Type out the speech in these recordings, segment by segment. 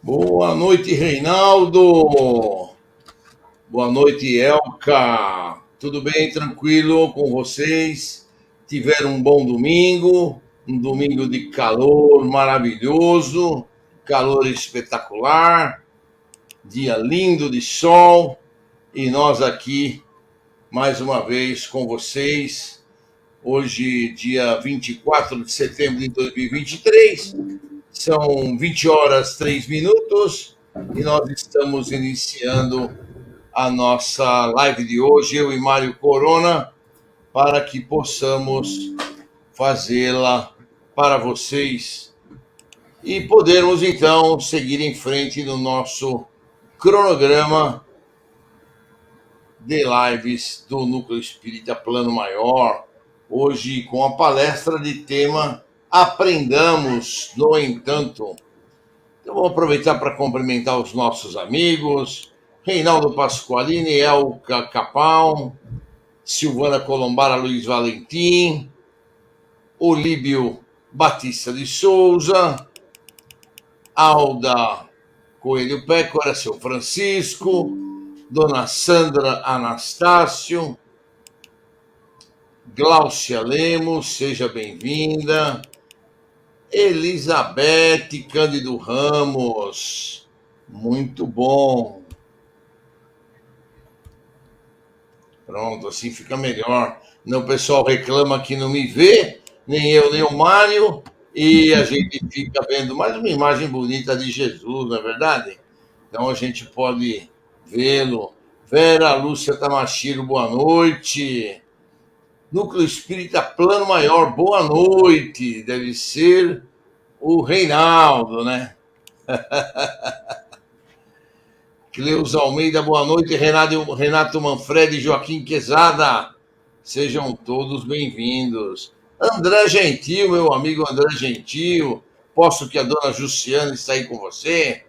Boa noite, Reinaldo. Boa noite, Elka. Tudo bem, tranquilo com vocês? Tiveram um bom domingo, um domingo de calor maravilhoso, calor espetacular, dia lindo de sol, e nós aqui mais uma vez com vocês. Hoje, dia 24 de setembro de 2023, são 20 horas 3 minutos e nós estamos iniciando a nossa live de hoje, eu e Mário Corona, para que possamos fazê-la para vocês e podermos então seguir em frente no nosso cronograma de lives do Núcleo Espírita Plano Maior, hoje com a palestra de tema Aprendamos, no entanto. Então vamos aproveitar para cumprimentar os nossos amigos, Reinaldo Pasqualini, Elka Capão, Silvana Colombara, Luiz Valentim, Olíbio Batista de Souza, Alda Coelho Pécora, seu Francisco, Dona Sandra Anastácio, Gláucia Lemos, seja bem-vinda, Elizabeth Cândido Ramos, muito bom. Pronto, assim fica melhor. Não, o pessoal reclama que não me vê, nem eu, nem o Mário, e a gente fica vendo mais uma imagem bonita de Jesus, não é verdade? Então a gente pode vê-lo. Vera Lúcia Tamashiro, boa noite. Núcleo Espírita Plano Maior, boa noite. Deve ser o Reinaldo, né? Cleusa Almeida, boa noite. Renato Manfredi, Joaquim Quezada, sejam todos bem-vindos. André Gentil, meu amigo André Gentil, posto que a dona Jussiana está aí com você,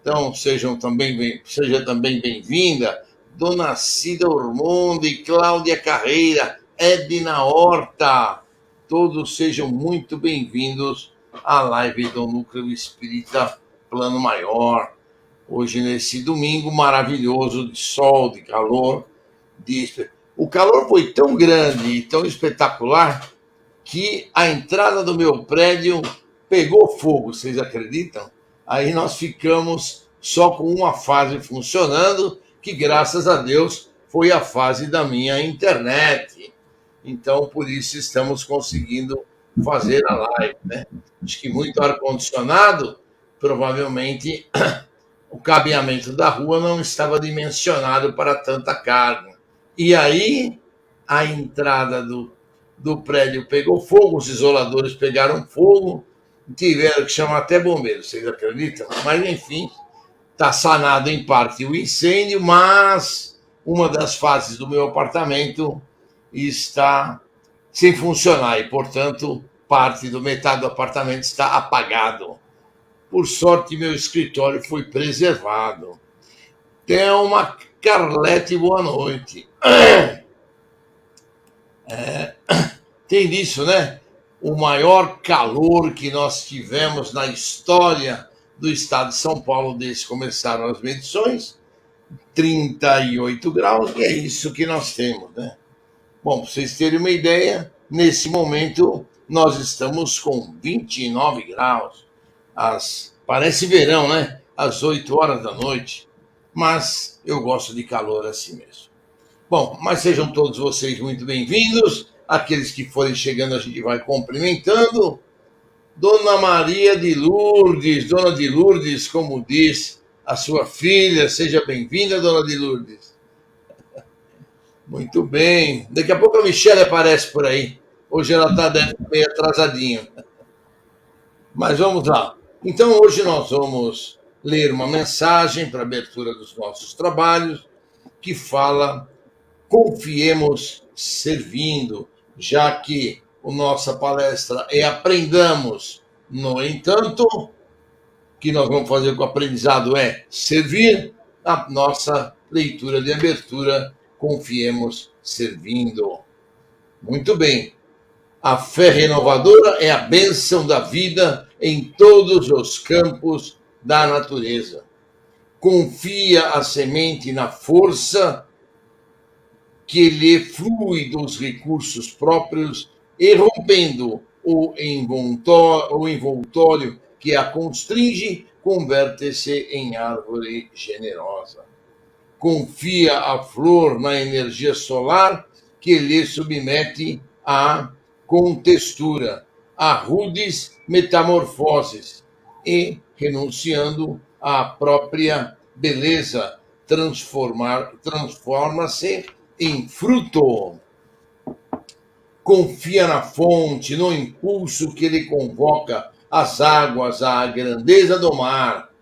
então seja também bem-vinda. Dona Cida Ormondi, Cláudia Carreira, Edna Horta, todos sejam muito bem-vindos à live do Núcleo Espírita Plano Maior. Hoje, nesse domingo maravilhoso de sol, de calor. O calor foi tão grande e tão espetacular que a entrada do meu prédio pegou fogo, vocês acreditam? Aí nós ficamos só com uma fase funcionando, que graças a Deus foi a fase da minha internet. Então, por isso estamos conseguindo fazer a live, né? Acho que muito ar-condicionado, provavelmente o cabeamento da rua não estava dimensionado para tanta carga. E aí, a entrada do prédio pegou fogo, os isoladores pegaram fogo, tiveram que chamar até bombeiros, vocês acreditam? Mas, enfim, está sanado em parte o incêndio, mas uma das fases do meu apartamento está sem funcionar e, portanto, metade do apartamento está apagado. Por sorte, meu escritório foi preservado. Thelma Carlete, boa noite. Tem disso, né? O maior calor que nós tivemos na história do estado de São Paulo desde que começaram as medições, 38 graus, e é isso que nós temos, né? Bom, para vocês terem uma ideia, nesse momento nós estamos com 29 graus. Parece verão, né? Às 8 horas da noite. Mas eu gosto de calor assim mesmo. Bom, mas sejam todos vocês muito bem-vindos. Aqueles que forem chegando, a gente vai cumprimentando. Dona Maria de Lourdes, Dona de Lourdes, como diz a sua filha, seja bem-vinda, Dona de Lourdes. Muito bem. Daqui a pouco a Michelle aparece por aí. Hoje ela está meio atrasadinha. Mas vamos lá. Então, hoje nós vamos ler uma mensagem para a abertura dos nossos trabalhos que fala: confiemos servindo, já que a nossa palestra é Aprendamos. No entanto, o que nós vamos fazer com o aprendizado é servir. A nossa leitura de abertura: confiemos servindo. Muito bem. A fé renovadora é a bênção da vida em todos os campos da natureza. Confia a semente na força que lhe flui dos recursos próprios e, rompendo o envoltório que a constringe, converte-se em árvore generosa. Confia a flor na energia solar que lhe submete a contextura, a rudes metamorfoses e, renunciando à própria beleza, transforma-se em fruto. Confia na fonte, no impulso que lhe convoca as águas à grandeza do mar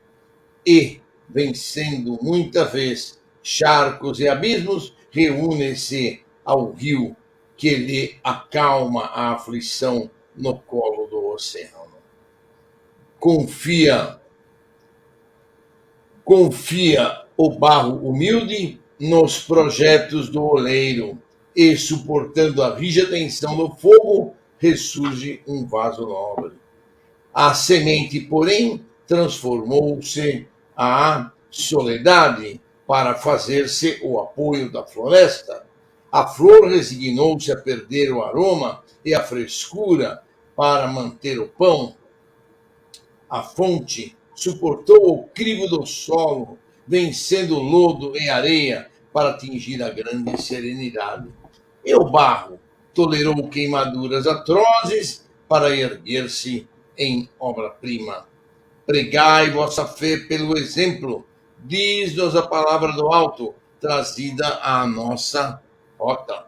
e, vencendo muita vez charcos e abismos, reúne-se ao rio que lhe acalma a aflição no colo do oceano. Confia o barro humilde nos projetos do oleiro e, suportando a rija tensão do fogo, ressurge um vaso nobre. A semente, porém, transformou-se à soledade para fazer-se o apoio da floresta. A flor resignou-se a perder o aroma e a frescura para manter o pão. A fonte suportou o crivo do solo, vencendo o lodo e areia para atingir a grande serenidade. E o barro tolerou queimaduras atrozes para erguer-se em obra-prima. Pregai vossa fé pelo exemplo, diz-nos a palavra do alto, trazida à nossa rota.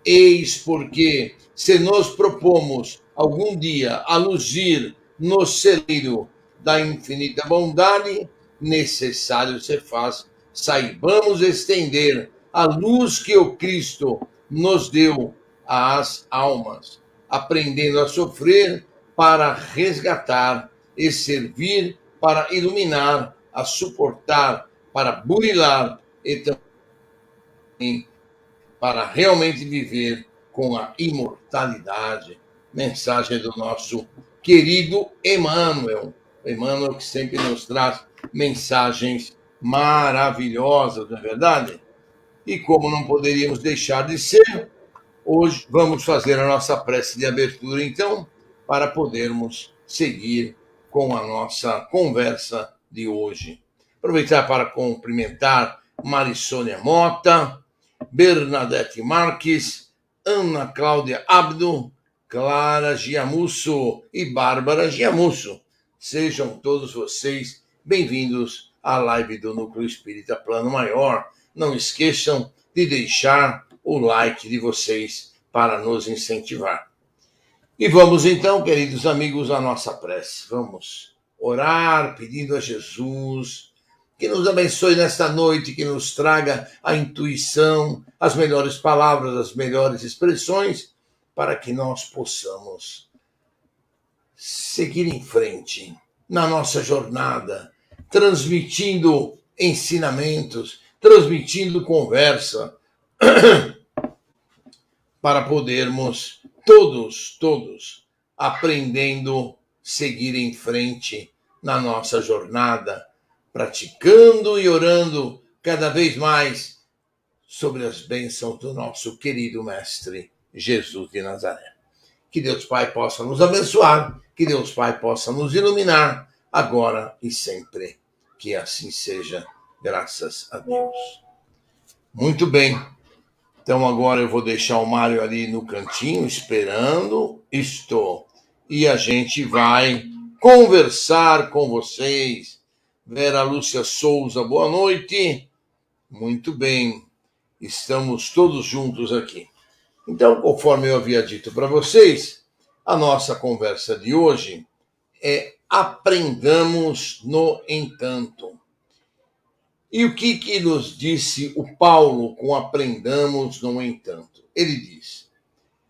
Eis porque, se nos propomos algum dia a luzir no celeiro da infinita bondade, necessário se faz, saibamos estender a luz que o Cristo nos deu às almas, aprendendo a sofrer para resgatar e servir para iluminar, a suportar para burilar e também para realmente viver com a imortalidade. Mensagem do nosso querido Emmanuel. Emmanuel, que sempre nos traz mensagens maravilhosas, não é verdade? E como não poderíamos deixar de ser, hoje vamos fazer a nossa prece de abertura, então, para podermos seguir com a nossa conversa de hoje. Aproveitar para cumprimentar Marissônia Mota, Bernadette Marques, Ana Cláudia Abdo, Clara Giamusso e Bárbara Giamusso. Sejam todos vocês bem-vindos à live do Núcleo Espírita Plano Maior. Não esqueçam de deixar o like de vocês para nos incentivar. E vamos então, queridos amigos, à nossa prece. Vamos orar pedindo a Jesus que nos abençoe nesta noite, que nos traga a intuição, as melhores palavras, as melhores expressões, para que nós possamos seguir em frente na nossa jornada, transmitindo ensinamentos, transmitindo conversa, para podermos todos aprendendo, seguir em frente na nossa jornada, praticando e orando cada vez mais sobre as bênçãos do nosso querido Mestre Jesus de Nazaré. Que Deus Pai possa nos abençoar, que Deus Pai possa nos iluminar, agora e sempre. Que assim seja, graças a Deus. Muito bem. Então agora eu vou deixar o Mário ali no cantinho, esperando. Estou. E a gente vai conversar com vocês. Vera Lúcia Souza, boa noite. Muito bem. Estamos todos juntos aqui. Então, conforme eu havia dito para vocês, a nossa conversa de hoje é aprendamos no entanto. E o que nos disse o Paulo com aprendamos no entanto? Ele diz: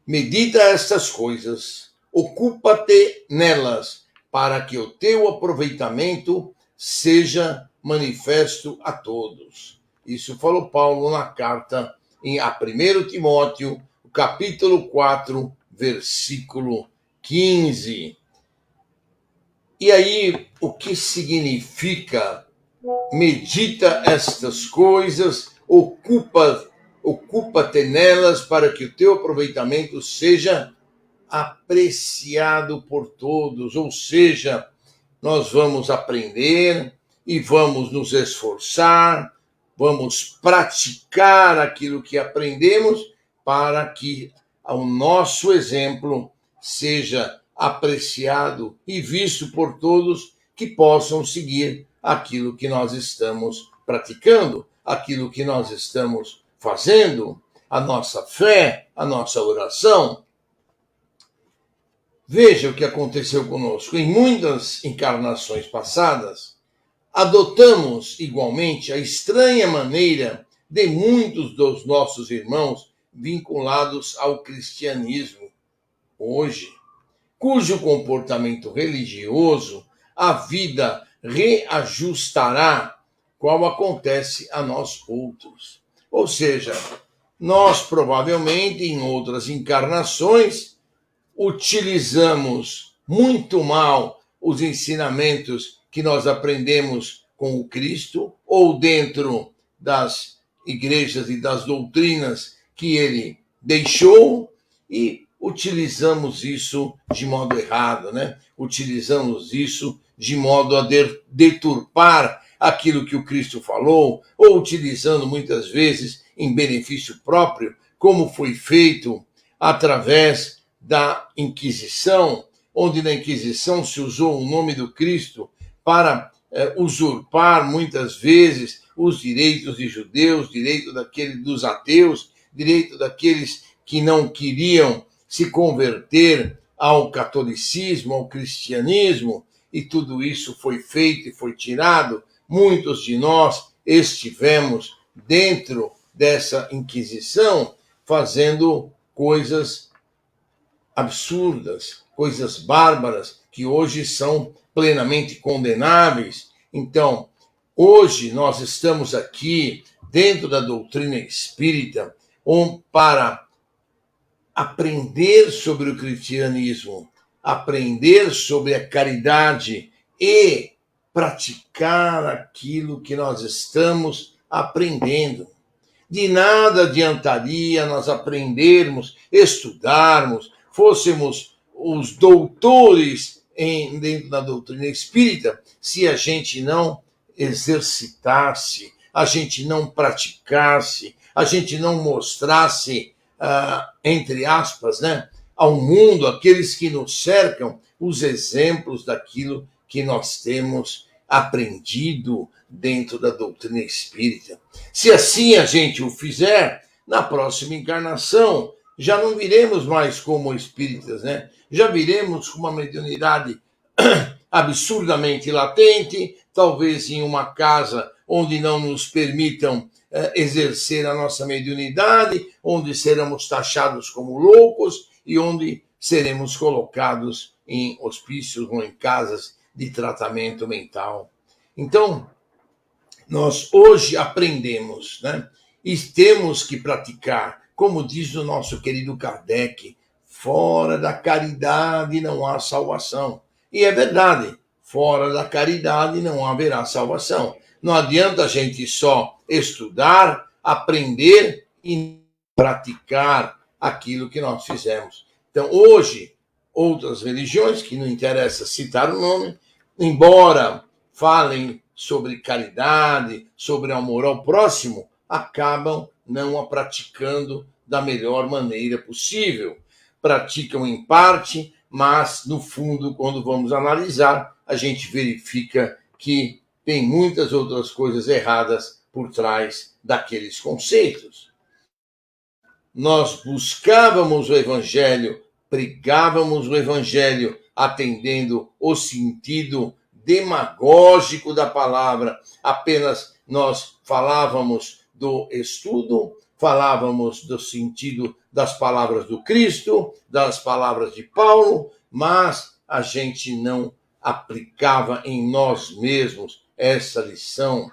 medita estas coisas, ocupa-te nelas, para que o teu aproveitamento seja manifesto a todos. Isso falou Paulo na carta a 1 Timóteo, capítulo 4, versículo 15. E aí, o que significa medita estas coisas, ocupa-te nelas para que o teu aproveitamento seja apreciado por todos, ou seja, nós vamos aprender e vamos nos esforçar, vamos praticar aquilo que aprendemos para que o nosso exemplo seja apreciado e visto por todos que possam seguir aquilo que nós estamos praticando, aquilo que nós estamos fazendo, a nossa fé, a nossa oração. Veja o que aconteceu conosco. Em muitas encarnações passadas, adotamos igualmente a estranha maneira de muitos dos nossos irmãos vinculados ao cristianismo hoje, cujo comportamento religioso a vida reajustará, qual acontece a nós outros. Ou seja, nós provavelmente em outras encarnações utilizamos muito mal os ensinamentos que nós aprendemos com o Cristo ou dentro das igrejas e das doutrinas que ele deixou e utilizamos isso de modo errado, né? Utilizamos isso de modo a deturpar aquilo que o Cristo falou, ou utilizando muitas vezes em benefício próprio, como foi feito através da Inquisição, onde na Inquisição se usou o nome do Cristo para usurpar muitas vezes os direitos de judeus, direito dos ateus, direito daqueles que não queriam se converter ao catolicismo, ao cristianismo, e tudo isso foi feito e foi tirado. Muitos de nós estivemos dentro dessa Inquisição fazendo coisas absurdas, coisas bárbaras, que hoje são plenamente condenáveis. Então, hoje nós estamos aqui dentro da doutrina espírita para aprender sobre o cristianismo, aprender sobre a caridade e praticar aquilo que nós estamos aprendendo. De nada adiantaria nós aprendermos, estudarmos, fôssemos os doutores dentro da doutrina espírita, se a gente não exercitasse, a gente não praticasse, a gente não mostrasse, entre aspas, né, ao mundo, aqueles que nos cercam, os exemplos daquilo que nós temos aprendido dentro da doutrina espírita. Se assim a gente o fizer, na próxima encarnação, já não viremos mais como espíritas, né? Já viremos com uma mediunidade absurdamente latente, talvez em uma casa onde não nos permitam exercer a nossa mediunidade, onde seremos taxados como loucos e onde seremos colocados em hospícios ou em casas de tratamento mental. Então, nós hoje aprendemos, né? E temos que praticar, como diz o nosso querido Kardec, fora da caridade não há salvação. E é verdade, fora da caridade não haverá salvação. Não adianta a gente só estudar, aprender e praticar aquilo que nós fizemos. Então, hoje, outras religiões, que não interessa citar o nome, embora falem sobre caridade, sobre amor ao próximo, acabam não a praticando da melhor maneira possível. Praticam em parte, mas, no fundo, quando vamos analisar, a gente verifica que tem muitas outras coisas erradas por trás daqueles conceitos. Nós buscávamos o Evangelho, pregávamos o Evangelho atendendo o sentido demagógico da palavra. Apenas nós falávamos do estudo, falávamos do sentido das palavras do Cristo, das palavras de Paulo, mas a gente não aplicava em nós mesmos essa lição.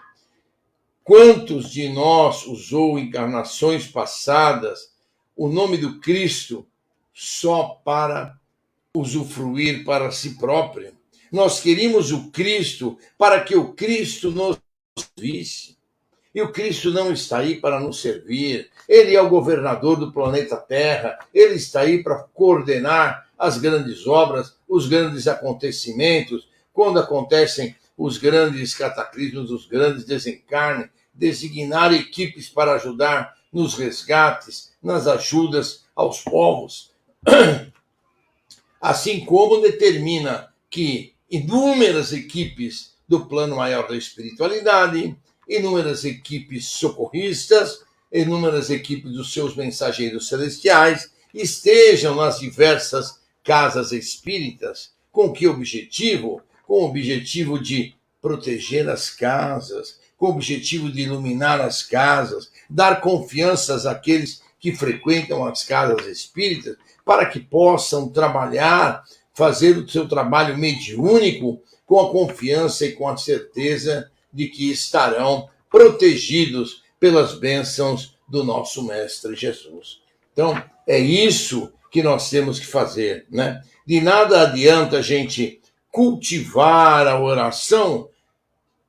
Quantos de nós usou encarnações passadas o nome do Cristo só para usufruir para si próprio? Nós queríamos o Cristo para que o Cristo nos visse. E o Cristo não está aí para nos servir. Ele é o governador do planeta Terra. Ele está aí para coordenar as grandes obras, os grandes acontecimentos, quando acontecem os grandes cataclismos, os grandes desencarnes, designar equipes para ajudar nos resgates, nas ajudas aos povos. Assim como determina que inúmeras equipes do plano maior da espiritualidade, inúmeras equipes socorristas, inúmeras equipes dos seus mensageiros celestiais estejam nas diversas casas espíritas. Com que objetivo? Com o objetivo de proteger as casas, com o objetivo de iluminar as casas, dar confianças àqueles que frequentam as casas espíritas, para que possam trabalhar, fazer o seu trabalho mediúnico com a confiança e com a certeza de que estarão protegidos pelas bênçãos do nosso Mestre Jesus. Então, é isso que nós temos que fazer, né? De nada adianta a gente cultivar a oração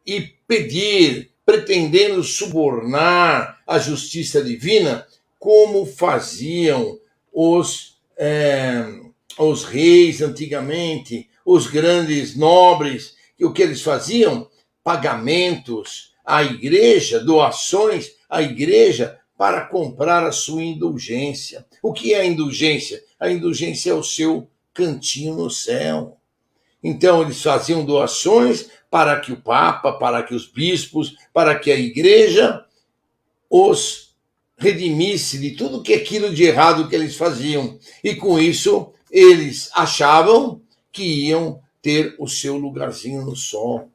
e pedir, pretendendo subornar a justiça divina, como faziam os reis antigamente, os grandes nobres. E o que eles faziam? Pagamentos à igreja, doações à igreja para comprar a sua indulgência. O que é a indulgência? A indulgência é o seu cantinho no céu. Então, eles faziam doações para que o Papa, para que os bispos, para que a igreja os redimisse de tudo que aquilo de errado que eles faziam. E com isso, eles achavam que iam ter o seu lugarzinho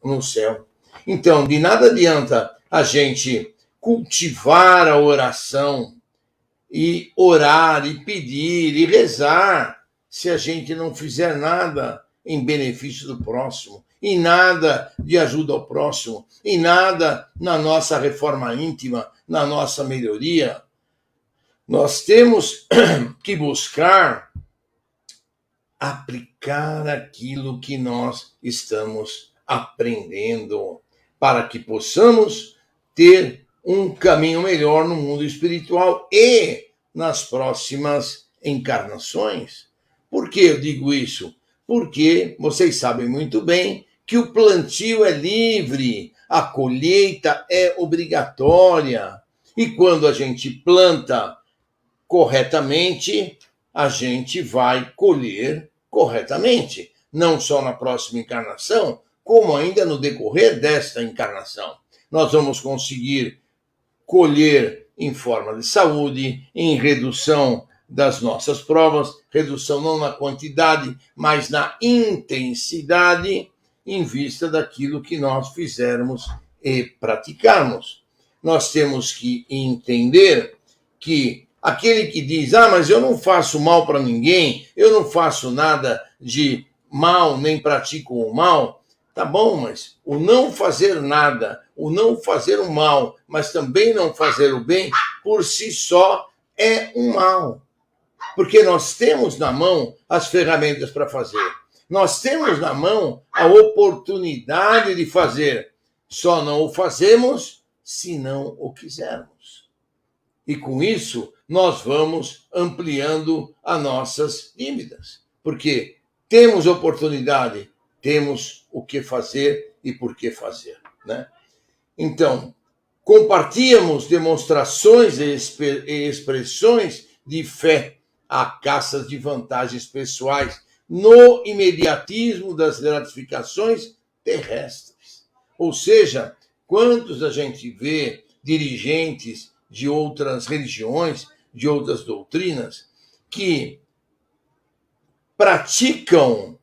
no céu. Então, de nada adianta a gente cultivar a oração e orar e pedir e rezar se a gente não fizer nada em benefício do próximo, e nada de ajuda ao próximo, e nada na nossa reforma íntima, na nossa melhoria. Nós temos que buscar aplicar aquilo que nós estamos aprendendo, para que possamos ter um caminho melhor no mundo espiritual e nas próximas encarnações. Por que eu digo isso? Porque vocês sabem muito bem que o plantio é livre, a colheita é obrigatória. E quando a gente planta corretamente, a gente vai colher corretamente, não só na próxima encarnação, como ainda no decorrer desta encarnação. Nós vamos conseguir colher em forma de saúde, em redução das nossas provas, redução não na quantidade, mas na intensidade, em vista daquilo que nós fizermos e praticarmos. Nós temos que entender que aquele que diz, mas eu não faço mal para ninguém, eu não faço nada de mal, nem pratico o mal, tá bom, mas o não fazer nada, o não fazer o mal, mas também não fazer o bem, por si só é um mal. Porque nós temos na mão as ferramentas para fazer. Nós temos na mão a oportunidade de fazer. Só não o fazemos se não o quisermos. E com isso, nós vamos ampliando as nossas dívidas. Porque temos oportunidade, temos o que fazer e por que fazer, né? Então, compartilhamos demonstrações e expressões de fé à caça de vantagens pessoais no imediatismo das gratificações terrestres. Ou seja, quantos a gente vê dirigentes de outras religiões, de outras doutrinas, que praticam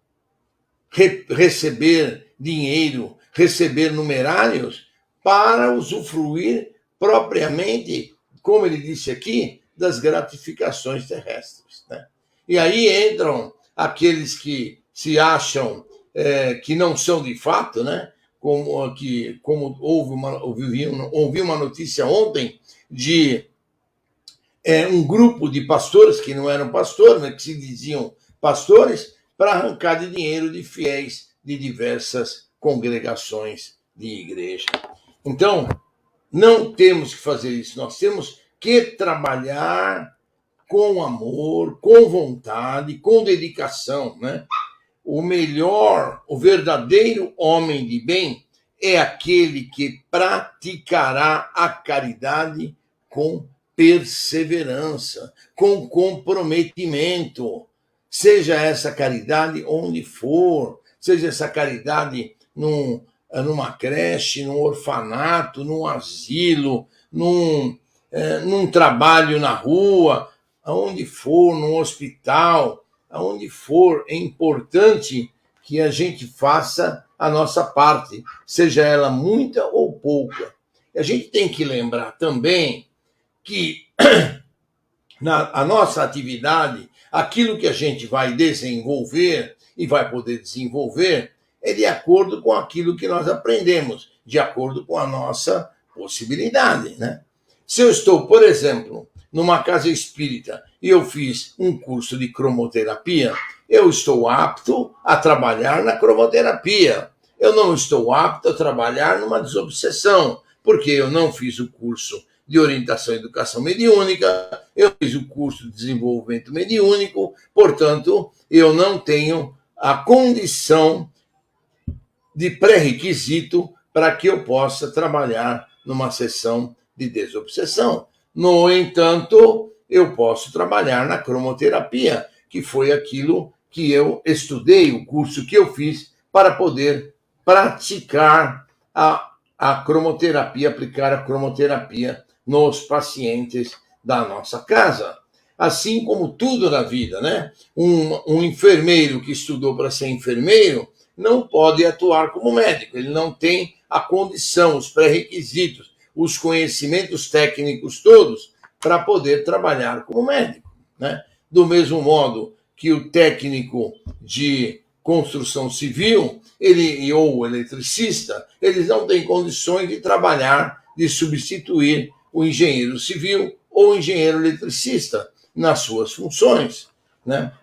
receber dinheiro, receber numerários, para usufruir propriamente, como ele disse aqui, das gratificações terrestres, né? E aí entram aqueles que se acham que não são de fato, né? Como ouvi uma notícia ontem de um grupo de pastores que não eram pastores, mas que se diziam pastores, para arrancar de dinheiro de fiéis de diversas congregações de igreja. Então, não temos que fazer isso, nós temos que trabalhar com amor, com vontade, com dedicação, né? O melhor, o verdadeiro homem de bem é aquele que praticará a caridade com perseverança, com comprometimento. Seja essa caridade onde for, seja essa caridade numa creche, num orfanato, num asilo, num trabalho na rua, aonde for, num hospital, aonde for, é importante que a gente faça a nossa parte, seja ela muita ou pouca. E a gente tem que lembrar também que a nossa atividade, aquilo que a gente vai desenvolver e vai poder desenvolver, é de acordo com aquilo que nós aprendemos, de acordo com a nossa possibilidade, né? Se eu estou, por exemplo, numa casa espírita e eu fiz um curso de cromoterapia, eu estou apto a trabalhar na cromoterapia. Eu não estou apto a trabalhar numa desobsessão, porque eu não fiz o curso de orientação e educação mediúnica, eu fiz o curso de desenvolvimento mediúnico, portanto, eu não tenho a condição de pré-requisito para que eu possa trabalhar numa sessão de desobsessão. No entanto, eu posso trabalhar na cromoterapia, que foi aquilo que eu estudei, o curso que eu fiz para poder praticar a cromoterapia, aplicar a cromoterapia nos pacientes da nossa casa. Assim como tudo na vida, né? Um enfermeiro que estudou para ser enfermeiro não pode atuar como médico, ele não tem a condição, os pré-requisitos, os conhecimentos técnicos todos para poder trabalhar como médico, né? Do mesmo modo que o técnico de construção civil, ou o eletricista, eles não têm condições de trabalhar, de substituir o engenheiro civil ou o engenheiro eletricista nas suas funções, né?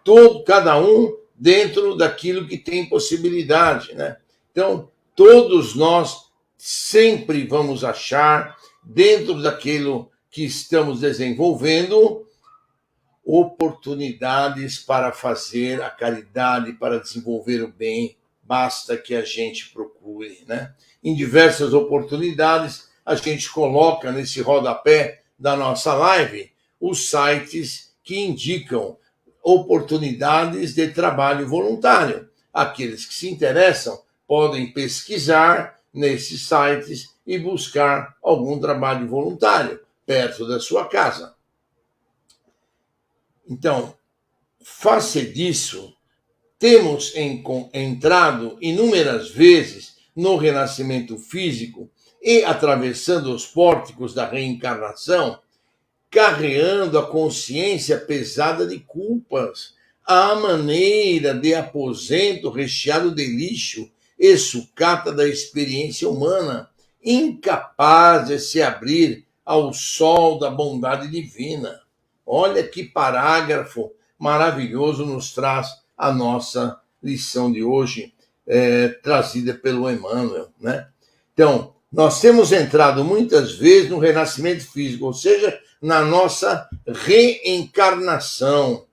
Cada um dentro daquilo que tem possibilidade, né? Então, todos nós sempre vamos achar, dentro daquilo que estamos desenvolvendo, oportunidades para fazer a caridade, para desenvolver o bem, basta que a gente procure, né? Em diversas oportunidades, a gente coloca nesse rodapé da nossa live os sites que indicam oportunidades de trabalho voluntário. Aqueles que se interessam podem pesquisar nesses sites e buscar algum trabalho voluntário perto da sua casa. Então, face disso, temos entrado inúmeras vezes no renascimento físico e atravessando os pórticos da reencarnação, carreando a consciência pesada de culpas, à maneira de aposento recheado de lixo e sucata da experiência humana, incapaz de se abrir ao sol da bondade divina. Olha que parágrafo maravilhoso nos traz a nossa lição de hoje, trazida pelo Emmanuel, né? Então, nós temos entrado muitas vezes no renascimento físico, ou seja, na nossa reencarnação,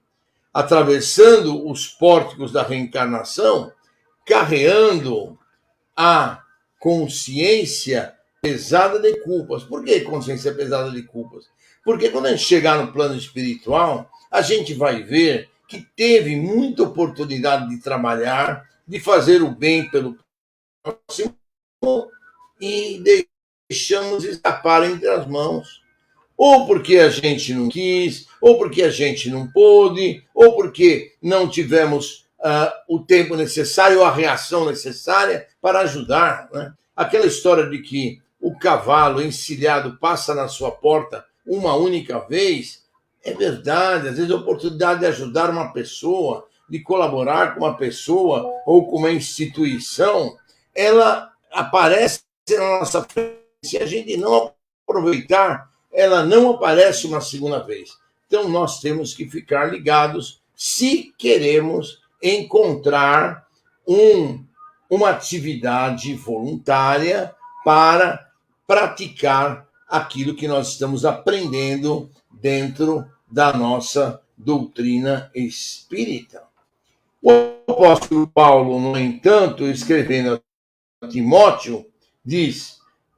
atravessando os pórticos da reencarnação, carreando a consciência pesada de culpas. Por que consciência pesada de culpas? Porque quando a gente chegar no plano espiritual, a gente vai ver que teve muita oportunidade de trabalhar, de fazer o bem pelo próximo e deixamos escapar entre as mãos. Ou porque a gente não quis, ou porque a gente não pôde, ou porque não tivemos o tempo necessário ou a reação necessária para ajudar, né? Aquela história de que o cavalo encilhado passa na sua porta uma única vez, é verdade. Às vezes a oportunidade de ajudar uma pessoa, de colaborar com uma pessoa ou com uma instituição, ela aparece na nossa frente. Se a gente não aproveitar, ela não aparece uma segunda vez. Então nós temos que ficar ligados se queremos encontrar uma atividade voluntária para praticar aquilo que nós estamos aprendendo dentro da nossa doutrina espírita. O apóstolo Paulo, no entanto, escrevendo a Timóteo, diz: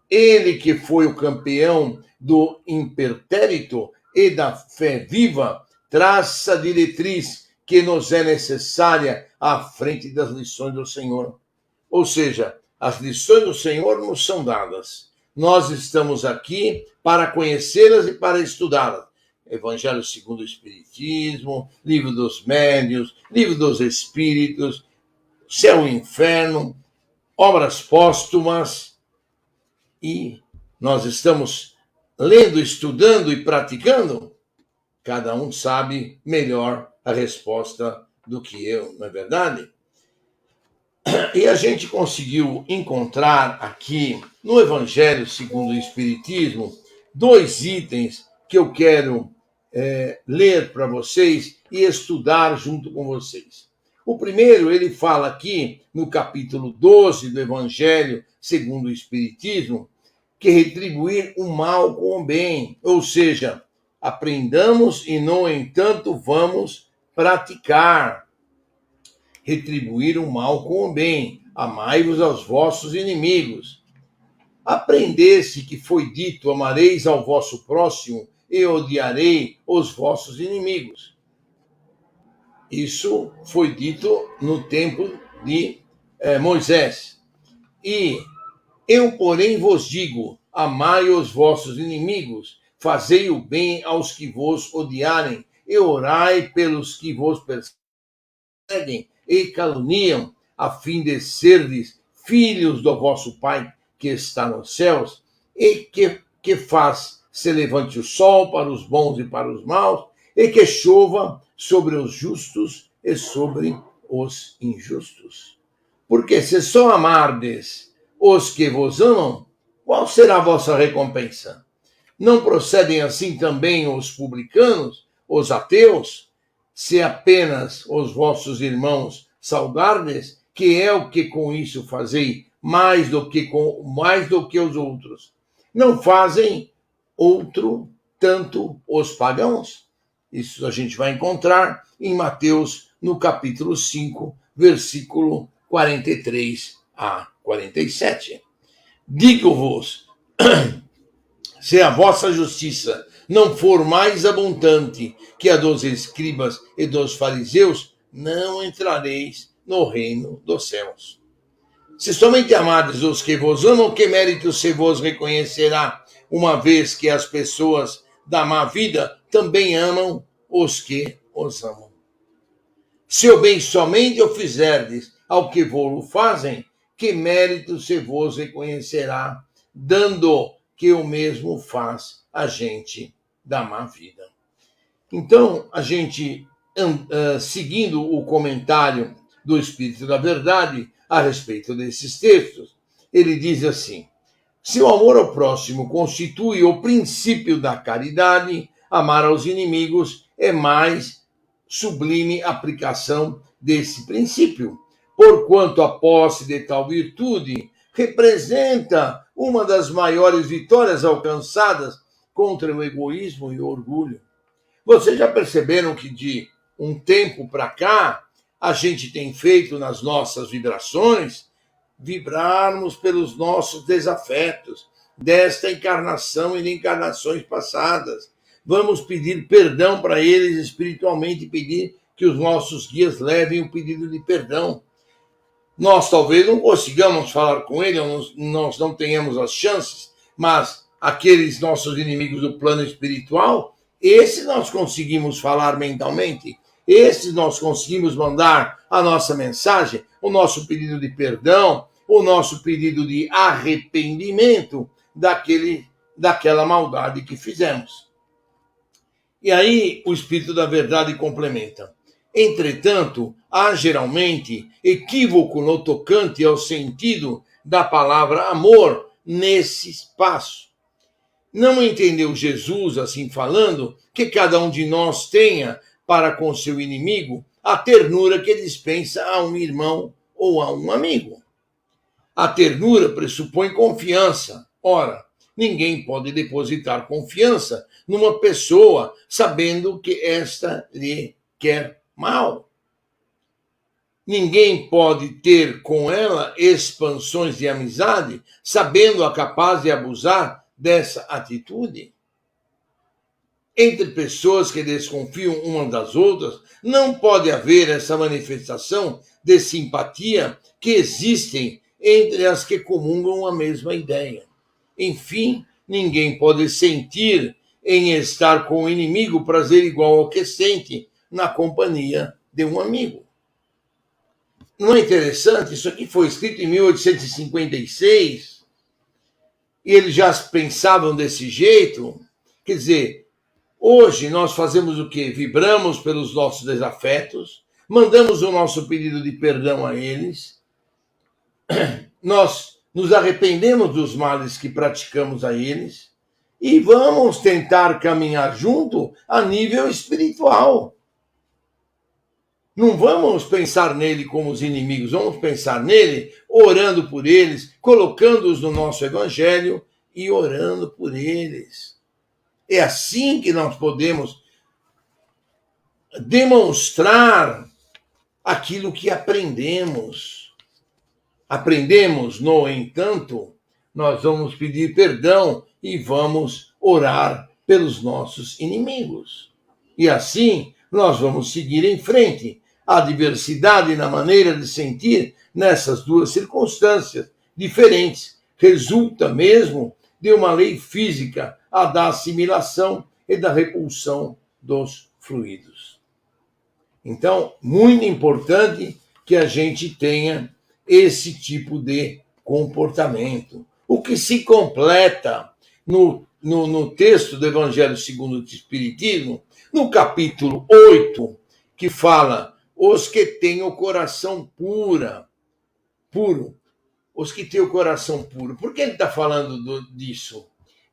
ele que foi o campeão do impertérito e da fé viva, traça a diretriz que nos é necessária à frente das lições do Senhor. Ou seja, as lições do Senhor nos são dadas. Nós estamos aqui para conhecê-las e para estudá-las. Evangelho segundo o Espiritismo, Livro dos Médiuns, Livro dos Espíritos, Céu e Inferno, obras póstumas. E nós estamos lendo, estudando e praticando. Cada um sabe melhor a resposta do que eu, não é verdade? E a gente conseguiu encontrar aqui no Evangelho segundo o Espiritismo 2 itens que eu quero ler para vocês e estudar junto com vocês. O primeiro, ele fala aqui no capítulo 12 do Evangelho segundo o Espiritismo, que retribuir o mal com o bem, ou seja, aprendamos e, no entanto, vamos praticar. Retribuir o mal com o bem, amai-vos aos vossos inimigos. Aprendesse que foi dito, amareis ao vosso próximo e odiarei os vossos inimigos. Isso foi dito no tempo de Moisés. E eu, porém, vos digo, amai os vossos inimigos, fazei o bem aos que vos odiarem, e orai pelos que vos perseguem e caluniam, a fim de serdes filhos do vosso Pai que está nos céus, e que faz se levante o sol para os bons e para os maus, e que chova sobre os justos e sobre os injustos. Porque se só amardes os que vos amam, qual será a vossa recompensa? Não procedem assim também os publicanos, os ateus? Se apenas os vossos irmãos saudardes, que é o que com isso fazei mais do que os outros? Não fazem outro tanto os pagãos? Isso a gente vai encontrar em Mateus, no capítulo 5, versículo 43 a 47. Digo-vos, se a vossa justiça não for mais abundante que a dos escribas e dos fariseus, não entrareis no reino dos céus. Se somente amardes os que vos amam, que mérito se vos reconhecerá, uma vez que as pessoas da má vida também amam os que os amam. Se o bem somente o fizerdes ao que vos fazem, que mérito se vos reconhecerá, dando que o mesmo faz a gente da má vida. Então, a gente, seguindo o comentário do Espírito da Verdade a respeito desses textos, ele diz assim: se o amor ao próximo constitui o princípio da caridade, amar aos inimigos é mais sublime aplicação desse princípio, porquanto a posse de tal virtude representa uma das maiores vitórias alcançadas contra o egoísmo e o orgulho. Vocês já perceberam que de um tempo para cá, a gente tem feito nas nossas vibrações, vibrarmos pelos nossos desafetos, desta encarnação e de encarnações passadas. Vamos pedir perdão para eles espiritualmente, pedir que os nossos guias levem o pedido de perdão. Nós talvez não consigamos falar com ele, nós não tenhamos as chances, mas aqueles nossos inimigos do plano espiritual, esses nós conseguimos falar mentalmente. Esses nós conseguimos mandar a nossa mensagem, o nosso pedido de perdão, o nosso pedido de arrependimento daquela maldade que fizemos. E aí o Espírito da Verdade complementa. Entretanto, há geralmente equívoco no tocante ao sentido da palavra amor nesse espaço. Não entendeu Jesus, assim falando, que cada um de nós tenha para com seu inimigo a ternura que dispensa a um irmão ou a um amigo. A ternura pressupõe confiança. Ora, ninguém pode depositar confiança numa pessoa sabendo que esta lhe quer mal. Ninguém pode ter com ela expansões de amizade sabendo-a capaz de abusar dessa atitude. Entre pessoas que desconfiam umas das outras, não pode haver essa manifestação de simpatia que existem entre as que comungam a mesma ideia. Enfim, ninguém pode sentir em estar com o inimigo prazer igual ao que sente na companhia de um amigo. Não é interessante? Isso aqui foi escrito em 1856 e eles já pensavam desse jeito. Quer dizer, hoje nós fazemos o quê? Vibramos pelos nossos desafetos, mandamos o nosso pedido de perdão a eles, nós nos arrependemos dos males que praticamos a eles e vamos tentar caminhar junto a nível espiritual. Não vamos pensar nele como os inimigos, vamos pensar nele orando por eles, colocando-os no nosso evangelho e orando por eles. É assim que nós podemos demonstrar aquilo que aprendemos. Aprendemos, no entanto, nós vamos pedir perdão e vamos orar pelos nossos inimigos. E assim nós vamos seguir em frente. A diversidade na maneira de sentir nessas duas circunstâncias diferentes resulta mesmo de uma lei física, a da assimilação e da repulsão dos fluidos. Então, muito importante que a gente tenha esse tipo de comportamento. O que se completa no texto do Evangelho segundo o Espiritismo, no capítulo 8, que fala os que têm o coração puro. Os que têm o coração puro. Por que ele está falando disso?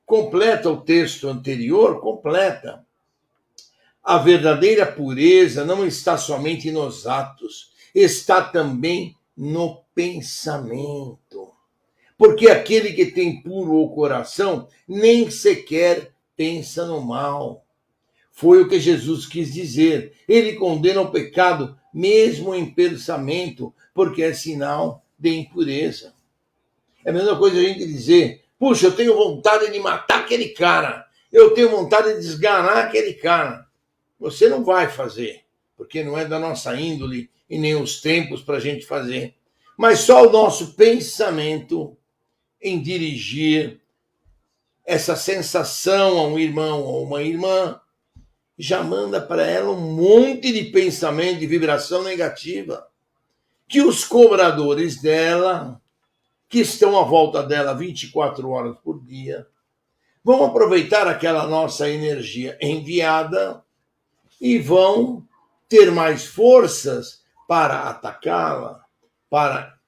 Completa o texto anterior? Completa. A verdadeira pureza não está somente nos atos, está também no pensamento. Porque aquele que tem puro o coração nem sequer pensa no mal. Foi o que Jesus quis dizer. Ele condena o pecado mesmo em pensamento, porque é sinal de impureza. É a mesma coisa a gente dizer, puxa, eu tenho vontade de matar aquele cara, eu tenho vontade de desganar aquele cara. Você não vai fazer, porque não é da nossa índole e nem os tempos para a gente fazer. Mas só o nosso pensamento em dirigir essa sensação a um irmão ou uma irmã, já manda para ela um monte de pensamento, de vibração negativa, que os cobradores dela, que estão à volta dela 24 horas por dia, vão aproveitar aquela nossa energia enviada e vão ter mais forças para atacá-la, para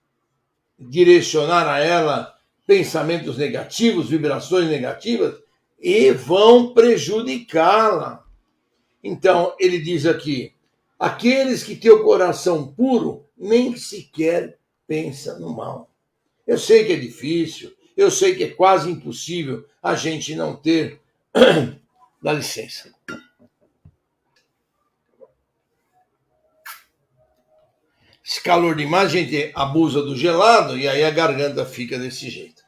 direcionar a ela pensamentos negativos, vibrações negativas, e vão prejudicá-la. Então, ele diz aqui, aqueles que têm o coração puro nem sequer pensam no mal. Eu sei que é difícil, eu sei que é quase impossível a gente não ter... Dá licença. Esse calor demais, a gente abusa do gelado e aí a garganta fica desse jeito.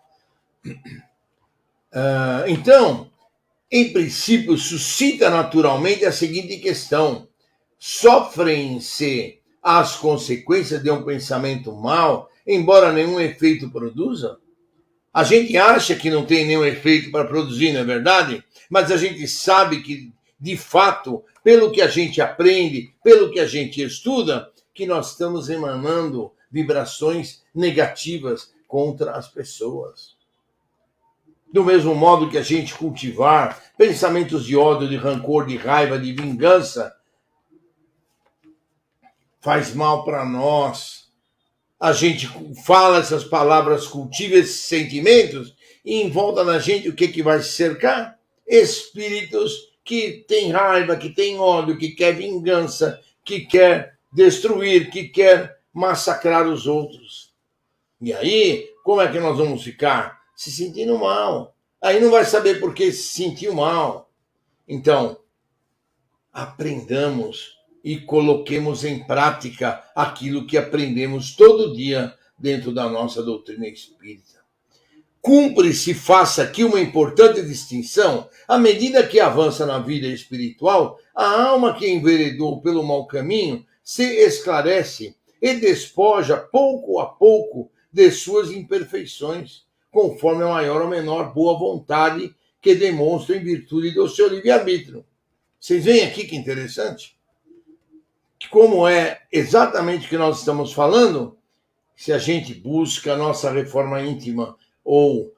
Então, em princípio, suscita naturalmente a seguinte questão. Sofrem-se as consequências de um pensamento mau, embora nenhum efeito produza? A gente acha que não tem nenhum efeito para produzir, não é verdade? Mas a gente sabe que de fato, pelo que a gente aprende, pelo que a gente estuda, que nós estamos emanando vibrações negativas contra as pessoas. Do mesmo modo que a gente cultivar pensamentos de ódio, de rancor, de raiva, de vingança, faz mal para nós. A gente fala essas palavras, cultiva esses sentimentos, e em volta da gente o que vai cercar? Espíritos que têm raiva, que têm ódio, que quer vingança, que quer destruir, que quer massacrar os outros. E aí, como é que nós vamos ficar? Se sentindo mal. Aí não vai saber por que se sentiu mal. Então, aprendamos e coloquemos em prática aquilo que aprendemos todo dia dentro da nossa doutrina espírita. Cumpre-se, faça aqui uma importante distinção. À medida que avança na vida espiritual, a alma que enveredou pelo mau caminho se esclarece e despoja pouco a pouco de suas imperfeições, conforme a maior ou menor boa vontade que demonstra em virtude do seu livre-arbítrio. Vocês veem aqui que interessante? Como é exatamente o que nós estamos falando, se a gente busca a nossa reforma íntima ou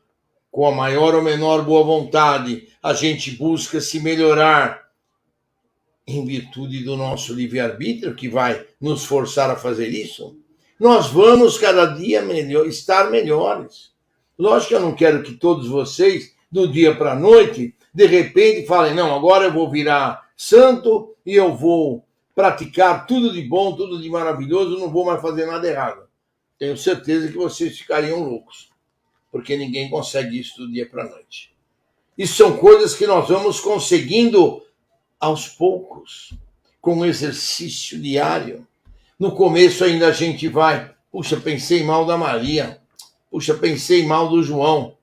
com a maior ou menor boa vontade, a gente busca se melhorar em virtude do nosso livre-arbítrio, que vai nos forçar a fazer isso, nós vamos cada dia estar melhores. Lógico que eu não quero que todos vocês, do dia para a noite, de repente falem, não, agora eu vou virar santo e eu vou praticar tudo de bom, tudo de maravilhoso, não vou mais fazer nada errado. Tenho certeza que vocês ficariam loucos, porque ninguém consegue isso do dia para a noite. Isso são coisas que nós vamos conseguindo aos poucos, com um exercício diário. No começo ainda a gente vai, puxa, pensei mal da Maria, puxa, pensei mal do João.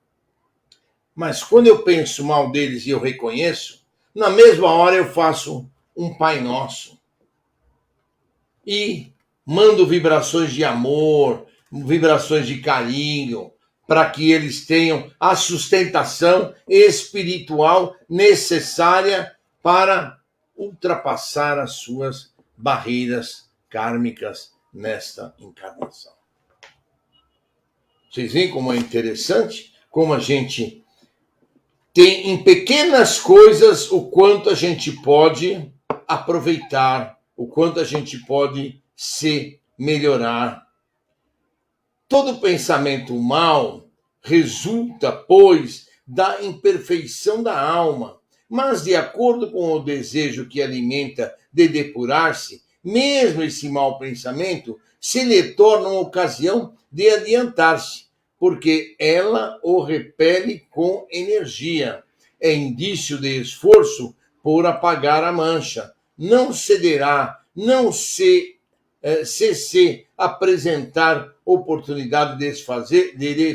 Mas quando eu penso mal deles e eu reconheço, na mesma hora eu faço um Pai Nosso. E mando vibrações de amor, vibrações de carinho, para que eles tenham a sustentação espiritual necessária para ultrapassar as suas barreiras kármicas nesta encarnação. Vocês veem como é interessante? Como a gente tem em pequenas coisas o quanto a gente pode aproveitar, o quanto a gente pode se melhorar. Todo pensamento mau resulta, pois, da imperfeição da alma, mas de acordo com o desejo que alimenta de depurar-se, mesmo esse mau pensamento se lhe torna uma ocasião de adiantar-se, porque ela o repele com energia. É indício de esforço por apagar a mancha. Não cederá, não se apresentar oportunidade de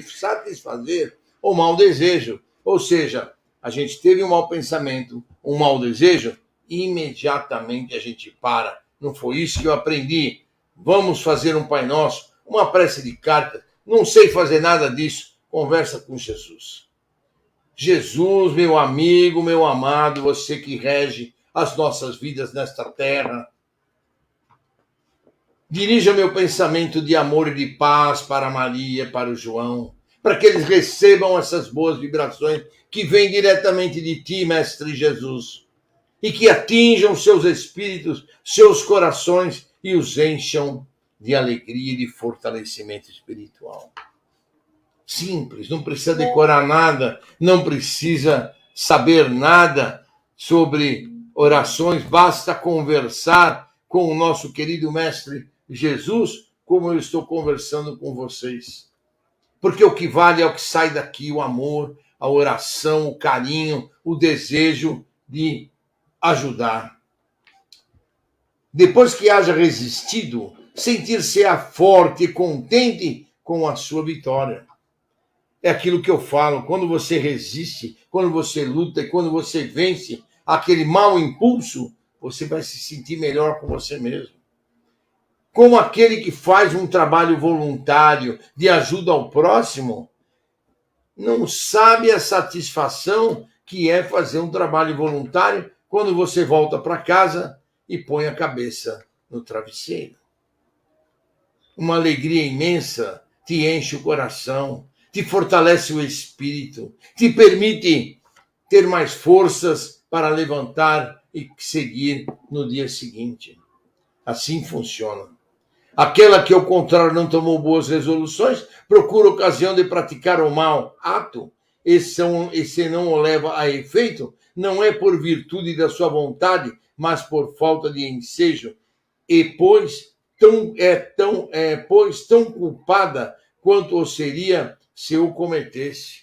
satisfazer o mau desejo. Ou seja, a gente teve um mau pensamento, um mau desejo, imediatamente a gente para. Não foi isso que eu aprendi. Vamos fazer um Pai Nosso, uma prece de cartas. Não sei fazer nada disso. Conversa com Jesus. Jesus, meu amigo, meu amado, você que rege as nossas vidas nesta terra, dirija meu pensamento de amor e de paz para Maria, para o João, para que eles recebam essas boas vibrações que vêm diretamente de ti, Mestre Jesus, e que atinjam seus espíritos, seus corações e os encham de alegria e de fortalecimento espiritual. Simples, não precisa decorar nada, não precisa saber nada sobre orações, basta conversar com o nosso querido Mestre Jesus, como eu estou conversando com vocês. Porque o que vale é o que sai daqui, o amor, a oração, o carinho, o desejo de ajudar. Depois que haja resistido, sentir-se forte e contente com a sua vitória. É aquilo que eu falo, quando você resiste, quando você luta e quando você vence aquele mau impulso, você vai se sentir melhor com você mesmo. Como aquele que faz um trabalho voluntário de ajuda ao próximo, não sabe a satisfação que é fazer um trabalho voluntário quando você volta para casa e põe a cabeça no travesseiro. Uma alegria imensa te enche o coração, te fortalece o espírito, te permite ter mais forças para levantar e seguir no dia seguinte. Assim funciona. Aquela que, ao contrário, não tomou boas resoluções, procura ocasião de praticar o mau ato, e se não o leva a efeito, não é por virtude da sua vontade, mas por falta de ensejo, e pois tão culpada quanto o seria se o cometesse.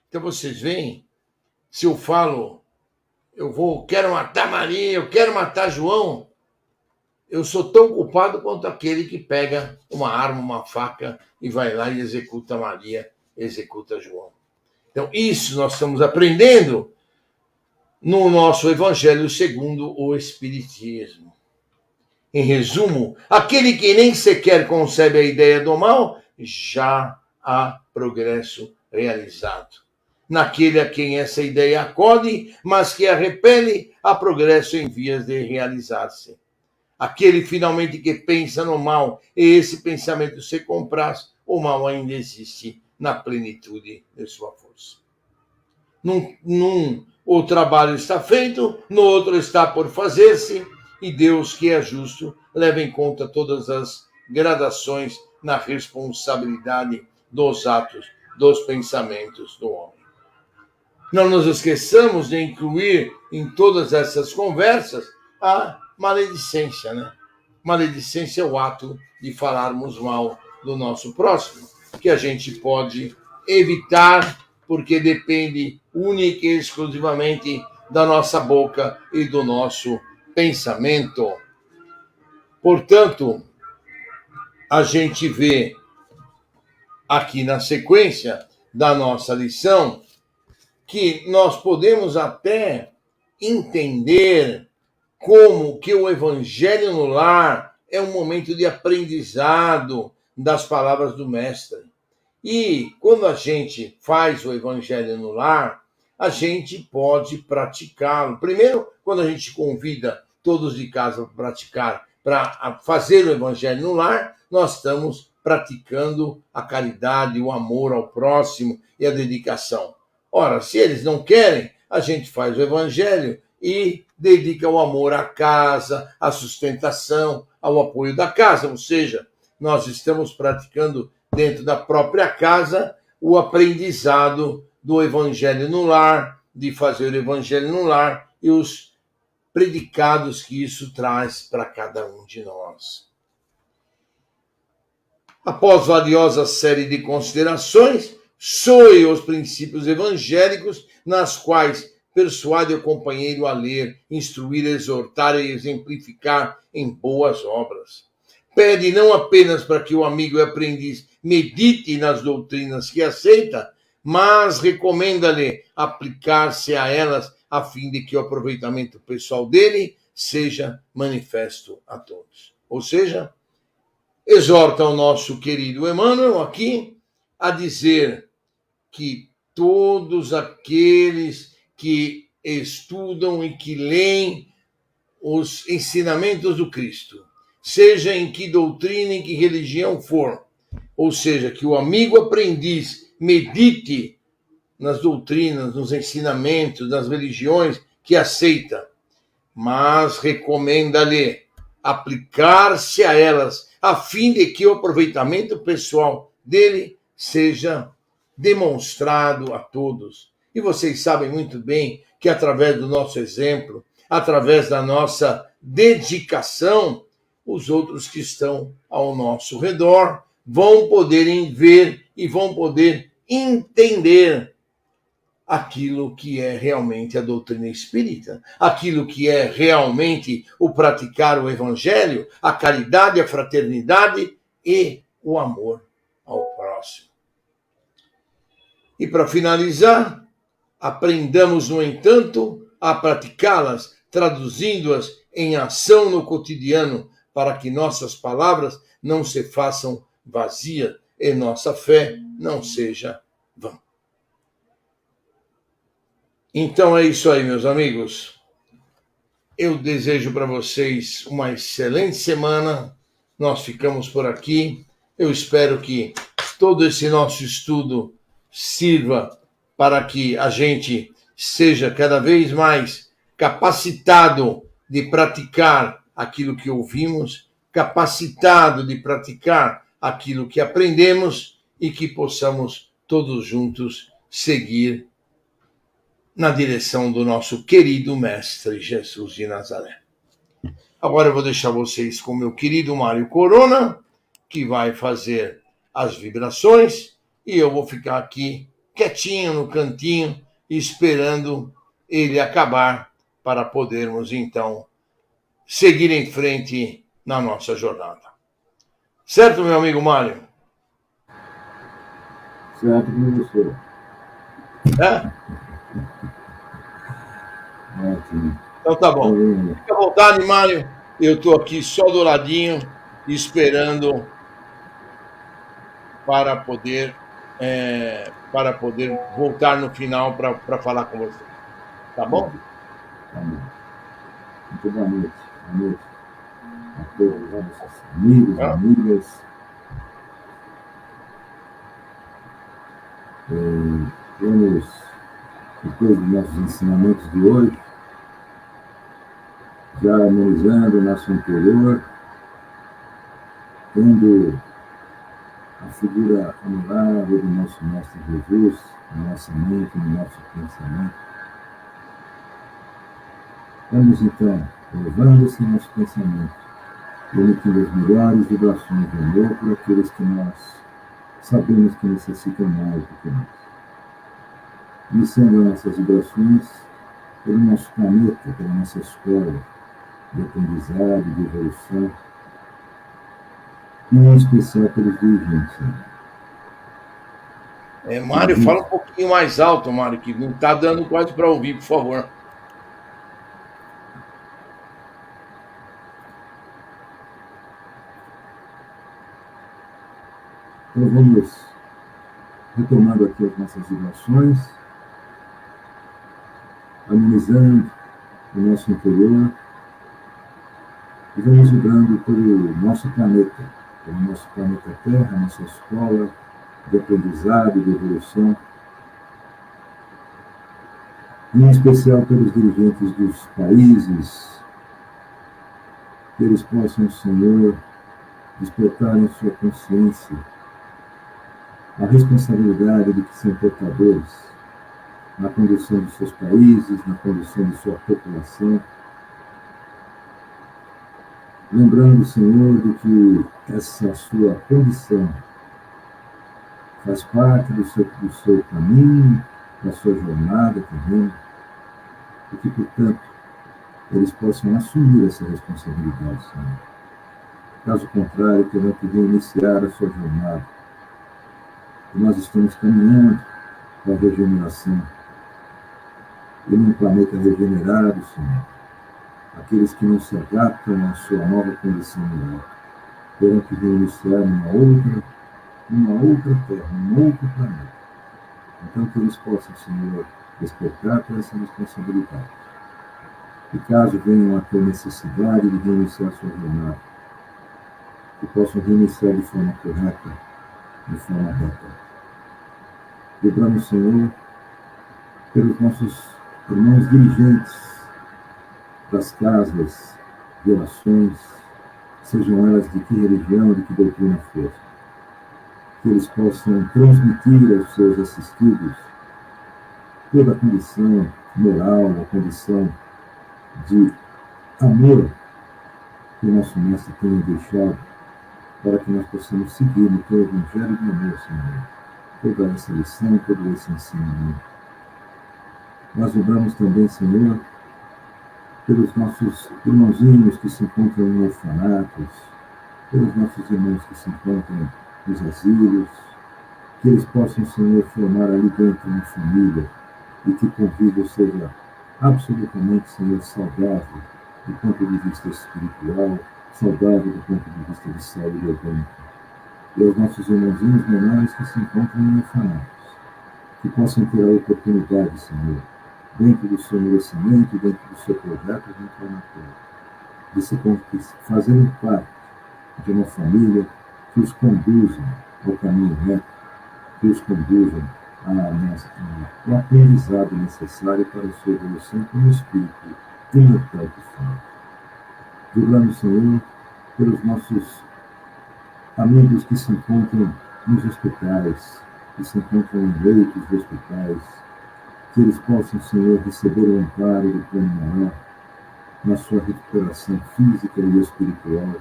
Então vocês veem, se eu falo, quero matar Maria, eu quero matar João, eu sou tão culpado quanto aquele que pega uma arma, uma faca e vai lá e executa Maria, executa João. Então, isso nós estamos aprendendo no nosso Evangelho segundo o Espiritismo. Em resumo, aquele que nem sequer concebe a ideia do mal, já há progresso realizado. Naquele a quem essa ideia acode, mas que a repele, há progresso em vias de realizar-se. Aquele finalmente que pensa no mal e esse pensamento se compraz, o mal ainda existe na plenitude de sua força. Num o trabalho está feito, no outro está por fazer-se, e Deus, que é justo, leva em conta todas as gradações na responsabilidade dos atos, dos pensamentos do homem. Não nos esqueçamos de incluir em todas essas conversas a maledicência, né? Maledicência é o ato de falarmos mal do nosso próximo, que a gente pode evitar, porque depende única e exclusivamente da nossa boca e do nosso pensamento. Portanto, a gente vê aqui na sequência da nossa lição que nós podemos até entender como que o Evangelho no lar é um momento de aprendizado das palavras do Mestre. E quando a gente faz o Evangelho no lar, a gente pode praticá-lo. Primeiro, quando a gente convida todos de casa para praticar, para fazer o Evangelho no lar, nós estamos praticando a caridade, o amor ao próximo e a dedicação. Ora, se eles não querem, a gente faz o Evangelho e dedica o amor à casa, à sustentação, ao apoio da casa. Ou seja, nós estamos praticando dentro da própria casa o aprendizado do Evangelho no lar, de fazer o Evangelho no lar e os predicados que isso traz para cada um de nós. Após valiosa série de considerações, soe os princípios evangélicos, nas quais persuade o companheiro a ler, instruir, exortar e exemplificar em boas obras. Pede não apenas para que o amigo e aprendiz medite nas doutrinas que aceita, mas recomenda-lhe aplicar-se a elas a fim de que o aproveitamento pessoal dele seja manifesto a todos. Ou seja, exorta o nosso querido Emmanuel aqui a dizer que todos aqueles que estudam e que leem os ensinamentos do Cristo, seja em que doutrina, em que religião for, ou seja, que o amigo aprendiz medite nas doutrinas, nos ensinamentos, nas religiões que aceita, mas recomenda-lhe aplicar-se a elas, a fim de que o aproveitamento pessoal dele seja demonstrado a todos. E vocês sabem muito bem que através do nosso exemplo, através da nossa dedicação, os outros que estão ao nosso redor vão poderem ver e vão poder entender aquilo que é realmente a doutrina espírita, aquilo que é realmente o praticar o Evangelho, a caridade, a fraternidade e o amor ao próximo. E para finalizar, aprendamos, no entanto, a praticá-las, traduzindo-as em ação no cotidiano, para que nossas palavras não se façam vazias e nossa fé não seja vã. Então é isso aí, meus amigos. Eu desejo para vocês uma excelente semana. Nós ficamos por aqui. Eu espero que todo esse nosso estudo sirva para que a gente seja cada vez mais capacitado de praticar aquilo que ouvimos, capacitado de praticar aquilo que aprendemos e que possamos todos juntos seguir na direção do nosso querido Mestre Jesus de Nazaré. Agora eu vou deixar vocês com meu querido Mário Corona, que vai fazer as vibrações, e eu vou ficar aqui quietinho no cantinho, esperando ele acabar para podermos, então, seguir em frente na nossa jornada. Certo, meu amigo Mário? Certo, professor. É? Ótimo. Então tá bom. Fica à vontade, Mário. Eu estou aqui só do ladinho, esperando para poder voltar no final para falar com você. Tá bom? Tá bom. Muito boa noite. Boa noite a todos os nossos amigos, amigas. Vamos, depois dos nossos ensinamentos de hoje, já analisando o nosso interior, tendo a figura honorável do nosso Mestre Jesus na nossa mente, no nosso pensamento. Vamos então, elevando esse nosso pensamento, emitindo as melhores vibrações de amor por aqueles que nós sabemos que necessitam mais do que nós. Iniciando nossas vibrações pelo nosso planeta, pela nossa escola de aprendizado, de evolução, e em especial pelos dirigentes. Mário, fala um pouquinho mais alto, Mário, que não está dando quase para ouvir, por favor. Então vamos retomando aqui as nossas vibrações, harmonizando o nosso interior e vamos vibrando pelo nosso planeta Terra, nossa escola de aprendizado, de evolução, em especial pelos dirigentes dos países, que eles possam, Senhor, despertar em sua consciência a responsabilidade de que são portadores na condução de seus países, na condução de sua população. Lembrando, Senhor, de que essa sua condição faz parte do seu caminho, da sua jornada terrena, e que, portanto, eles possam assumir essa responsabilidade, Senhor. Caso contrário, terão que reiniciar a sua jornada. E nós estamos caminhando para a regeneração. E num planeta regenerado, Senhor, aqueles que não se adaptam à sua nova condição moral terão que reiniciar numa outra terra, num outro planeta. Então que eles possam, Senhor, despertar para essa responsabilidade. E caso venham a ter necessidade de reiniciar sua jornada, que possam reiniciar de forma correta, de forma reta. Lembramos, Senhor, pelos nossos irmãos dirigentes das casas de orações, sejam elas de que religião, de que doutrina for, que eles possam transmitir aos seus assistidos toda a condição moral, a condição de amor que o nosso Mestre tenha deixado, para que nós possamos seguir no teu Evangelho de amor, Senhor, toda essa lição, todo esse ensinamento. Nós lembramos também, Senhor, pelos nossos irmãozinhos que se encontram em orfanatos, pelos nossos irmãos que se encontram nos asilos, que eles possam, Senhor, formar ali dentro uma família e que o convívio seja absolutamente, Senhor, saudável do ponto de vista espiritual, saudável do ponto de vista de saúde orgânica. E aos nossos irmãozinhos menores que se encontram em orfanatos, que possam ter a oportunidade, Senhor, dentro do seu merecimento, dentro do seu projeto reencarnatório, de se fazerem parte de uma família que os conduza ao caminho reto, que os conduzam ao aprendizado necessário para a sua evolução como espírito imortal que somos. Vibrando, Senhor, pelos nossos amigos que se encontram nos hospitais, que se encontram em leitos de hospitais, que eles possam, Senhor, receber o amparo do plano maior na sua recuperação física e espiritual,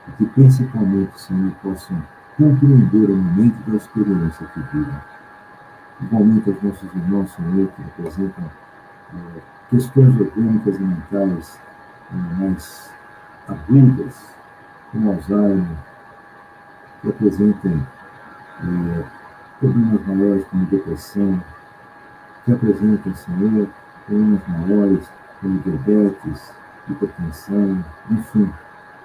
e que principalmente, Senhor, possam compreender o momento da experiência que vivem. Igualmente aos nossos irmãos, Senhor, que representam questões orgânicas e mentais mais agudas, como Alzheimer, que apresentem problemas maiores como depressão, que apresentem, Senhor, problemas maiores como diabetes, hipertensão, enfim,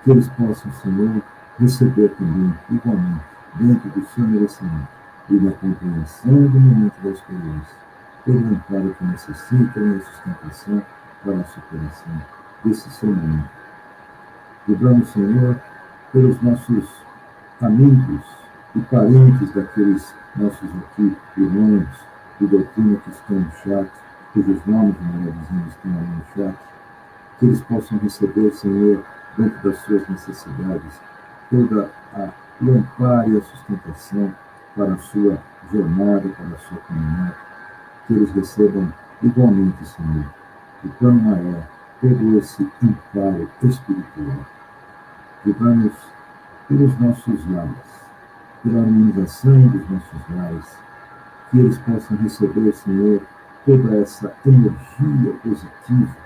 que eles possam, Senhor, receber também, igualmente, dentro do seu merecimento e da compreensão do momento da experiência, todo o amparo que necessitam e a sustentação para a superação desse seu momento. Vibramos, Senhor, pelos nossos amigos e parentes daqueles nossos aqui irmãos de doutrina que estão no chat, cujos nomes, melhor dizendo, estão aí no chat, que eles possam receber, Senhor, dentro das suas necessidades, toda o amparo e a sustentação para a sua jornada, para a sua caminhada, que eles recebam igualmente, Senhor, o plano maior, todo esse amparo espiritual. Vibramos pelos nossos lares, pela harmonização dos nossos lares, que eles possam receber, Senhor, toda essa energia positiva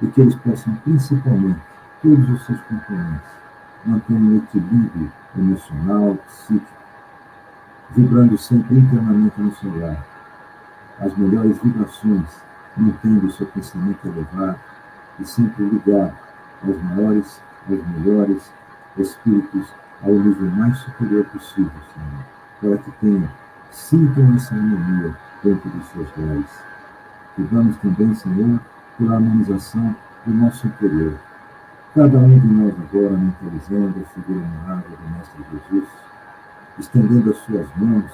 e que eles possam, principalmente, todos os seus componentes, manter um equilíbrio emocional, psíquico, vibrando sempre internamente no seu lar, as melhores vibrações, mantendo o seu pensamento elevado e sempre ligado aos maiores, aos melhores espíritos, ao nível mais superior possível, Senhor, para que tenham, sintam essa harmonia dentro dos seus lares. Vibramos também, Senhor, pela harmonização do nosso interior. Cada um de nós agora mentalizando a figura honorável do Mestre Jesus, estendendo as suas mãos,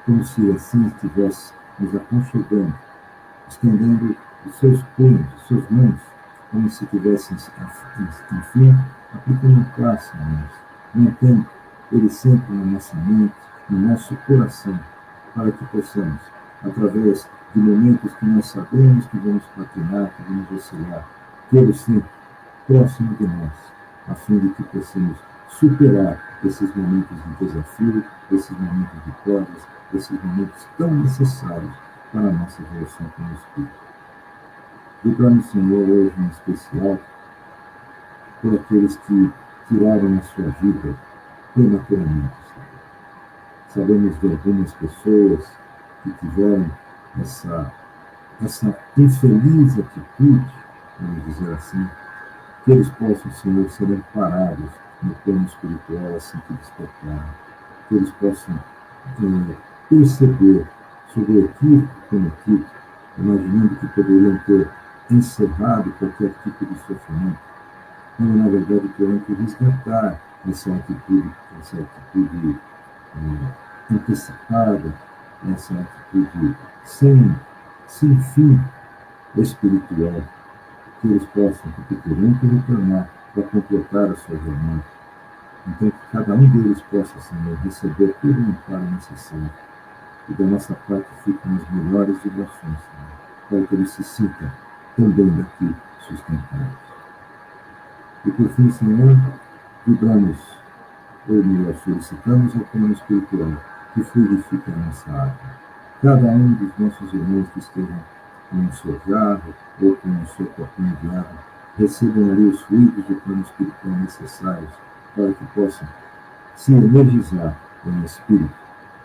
como se assim estivesse nos aconchegando, estendendo os seus punhos, as suas mãos, como se tivessem, enfim, aplicando um passo a nós, mantendo ele sempre na nossa mente, no nosso coração, para que possamos, através de momentos que nós sabemos que vamos patinar, que vamos oscilar, ter sempre próximo de nós, a fim de que possamos superar esses momentos de desafio, esses momentos de provas, esses momentos tão necessários para a nossa evolução como espírito. Vibramos, Senhor, hoje em especial por aqueles que tiraram a sua vida prematuramente, Senhor. Sabemos de algumas pessoas que tiveram essa infeliz atitude, vamos dizer assim, que eles possam, Senhor, ser amparados no plano espiritual assim que despertarem, que eles possam perceber sobre o equívoco cometido, imaginando que poderiam ter encerrado qualquer tipo de sofrimento, quando na verdade terão que resgatar essa atitude antecipada, essa atitude sem fim espiritual, que eles possam, porque terão que retornar para completar a sua jornada. Então, que cada um deles possa, Senhor, receber todo o amparo necessário. E da nossa parte ficam as melhores vibrações, Senhor, para que eles se sintam também daqui sustentados. E por fim, Senhor, vibramos, ou melhor, solicitamos ao plano espiritual que fluidifique a nossa água. Cada um dos nossos irmãos que estejam com o seu jarro ou com o seu copinho de água, recebam ali os fluidos do plano espiritual necessários para que possam se energizar em espírito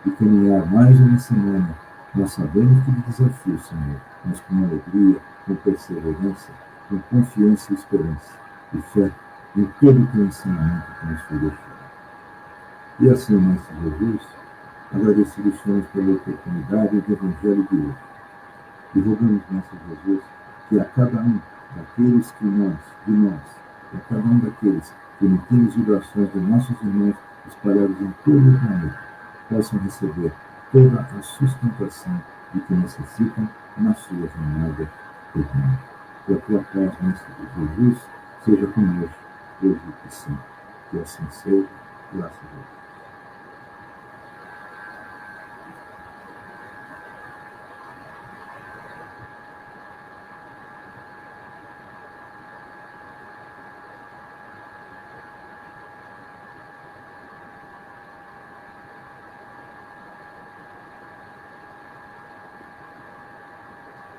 e caminhar mais uma semana. Nós sabemos que de desafio, Senhor, mas com alegria, com perseverança, com confiança e esperança e fé em todo o teu ensinamento que nos foi deixado. E assim, Mestre Jesus, agradecidos somos pela oportunidade do Evangelho de hoje. E rogamos, Mestre Jesus, que a cada um daqueles de nós, a cada um daqueles que emitem as vibrações de nossos irmãos espalhados em todo o planeta, possam receber toda a sustentação de que necessitam na sua jornada terrena. Que a tua paz, Mestre Jesus, seja conosco, hoje e sempre. Que assim seja, graças a Deus.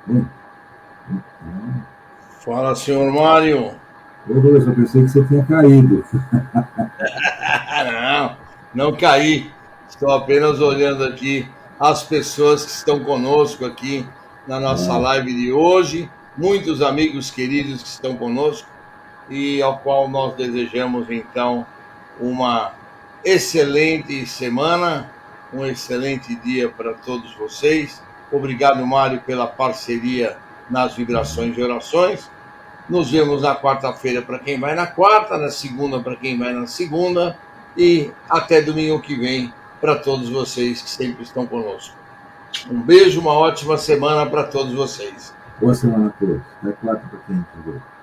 Bem, então... Fala, senhor Mário. Ô, Deus, eu pensei que você tinha caído. Não caí. Estou apenas olhando aqui as pessoas que estão conosco aqui na nossa live de hoje. Muitos amigos queridos que estão conosco e ao qual nós desejamos, então, uma excelente semana, um excelente dia para todos vocês. Obrigado, Mário, pela parceria nas vibrações de orações. Nos vemos na quarta-feira para quem vai na quarta, na segunda para quem vai na segunda e até domingo que vem para todos vocês que sempre estão conosco. Um beijo, uma ótima semana para todos vocês. Boa semana a todos. Até quarta para quem quiser.